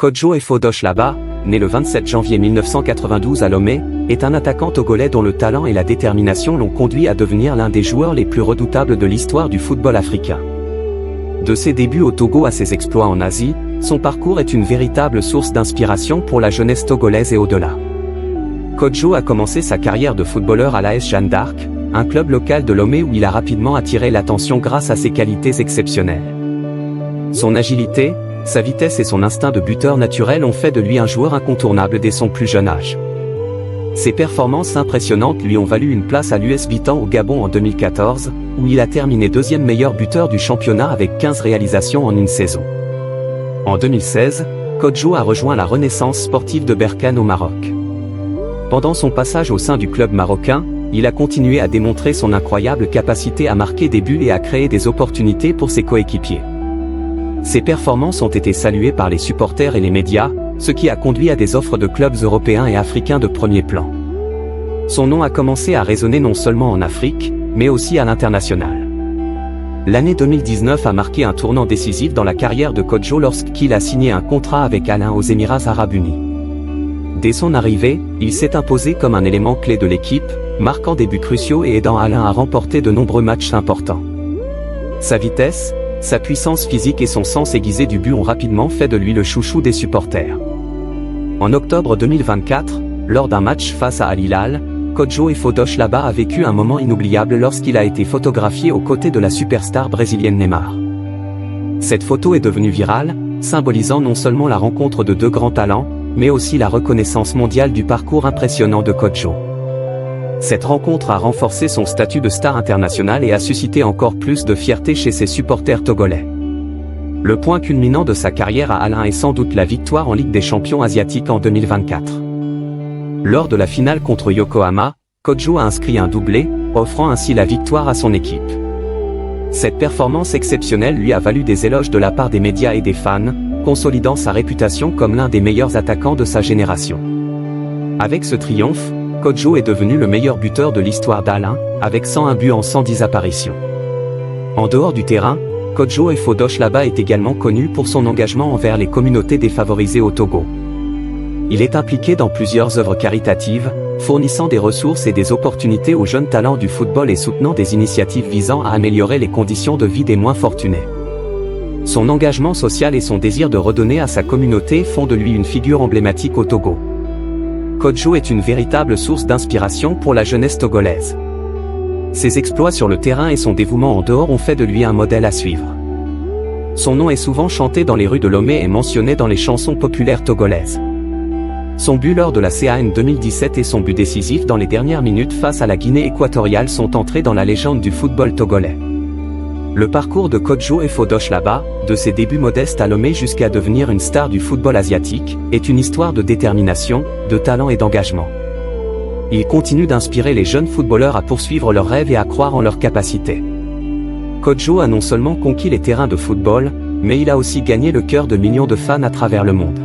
Kodjo Efo-Doshlaba, né le 27 janvier 1992 à Lomé, est un attaquant togolais dont le talent et la détermination l'ont conduit à devenir l'un des joueurs les plus redoutables de l'histoire du football africain. De ses débuts au Togo à ses exploits en Asie, son parcours est une véritable source d'inspiration pour la jeunesse togolaise et au-delà. Kodjo a commencé sa carrière de footballeur à l'AS Jeanne d'Arc, un club local de Lomé où il a rapidement attiré l'attention grâce à ses qualités exceptionnelles. Son agilité, sa vitesse et son instinct de buteur naturel ont fait de lui un joueur incontournable dès son plus jeune âge. Ses performances impressionnantes lui ont valu une place à l'US Vitan au Gabon en 2014, où il a terminé deuxième meilleur buteur du championnat avec 15 réalisations en une saison. En 2016, Kodjo a rejoint la Renaissance sportive de Berkane au Maroc. Pendant son passage au sein du club marocain, il a continué à démontrer son incroyable capacité à marquer des buts et à créer des opportunités pour ses coéquipiers. Ses performances ont été saluées par les supporters et les médias, ce qui a conduit à des offres de clubs européens et africains de premier plan. Son nom a commencé à résonner non seulement en Afrique, mais aussi à l'international. L'année 2019 a marqué un tournant décisif dans la carrière de Kodjo lorsqu'il a signé un contrat avec Al Ain aux Émirats Arabes Unis. Dès son arrivée, il s'est imposé comme un élément clé de l'équipe, marquant des buts cruciaux et aidant Al Ain à remporter de nombreux matchs importants. Sa vitesse, sa puissance physique et son sens aiguisé du but ont rapidement fait de lui le chouchou des supporters. En octobre 2024, lors d'un match face à Al Hilal, Kodjo Efo-Doshlaba a vécu un moment inoubliable lorsqu'il a été photographié aux côtés de la superstar brésilienne Neymar. Cette photo est devenue virale, symbolisant non seulement la rencontre de deux grands talents, mais aussi la reconnaissance mondiale du parcours impressionnant de Kodjo. Cette rencontre a renforcé son statut de star international et a suscité encore plus de fierté chez ses supporters togolais. Le point culminant de sa carrière à Al Ain est sans doute la victoire en Ligue des champions asiatiques en 2024. Lors de la finale contre Yokohama, Kodjo a inscrit un doublé, offrant ainsi la victoire à son équipe. Cette performance exceptionnelle lui a valu des éloges de la part des médias et des fans, consolidant sa réputation comme l'un des meilleurs attaquants de sa génération. Avec ce triomphe, Kodjo est devenu le meilleur buteur de l'histoire d'Al Ain, avec 101 buts en 110 apparitions. En dehors du terrain, Kodjo Efo-Doshlaba est également connu pour son engagement envers les communautés défavorisées au Togo. Il est impliqué dans plusieurs œuvres caritatives, fournissant des ressources et des opportunités aux jeunes talents du football et soutenant des initiatives visant à améliorer les conditions de vie des moins fortunés. Son engagement social et son désir de redonner à sa communauté font de lui une figure emblématique au Togo. Kodjo est une véritable source d'inspiration pour la jeunesse togolaise. Ses exploits sur le terrain et son dévouement en dehors ont fait de lui un modèle à suivre. Son nom est souvent chanté dans les rues de Lomé et mentionné dans les chansons populaires togolaises. Son but lors de la CAN 2017 et son but décisif dans les dernières minutes face à la Guinée équatoriale sont entrés dans la légende du football togolais. Le parcours de Kodjo Efo-Doshlaba, de ses débuts modestes à Lomé jusqu'à devenir une star du football asiatique, est une histoire de détermination, de talent et d'engagement. Il continue d'inspirer les jeunes footballeurs à poursuivre leurs rêves et à croire en leurs capacités. Kodjo a non seulement conquis les terrains de football, mais il a aussi gagné le cœur de millions de fans à travers le monde.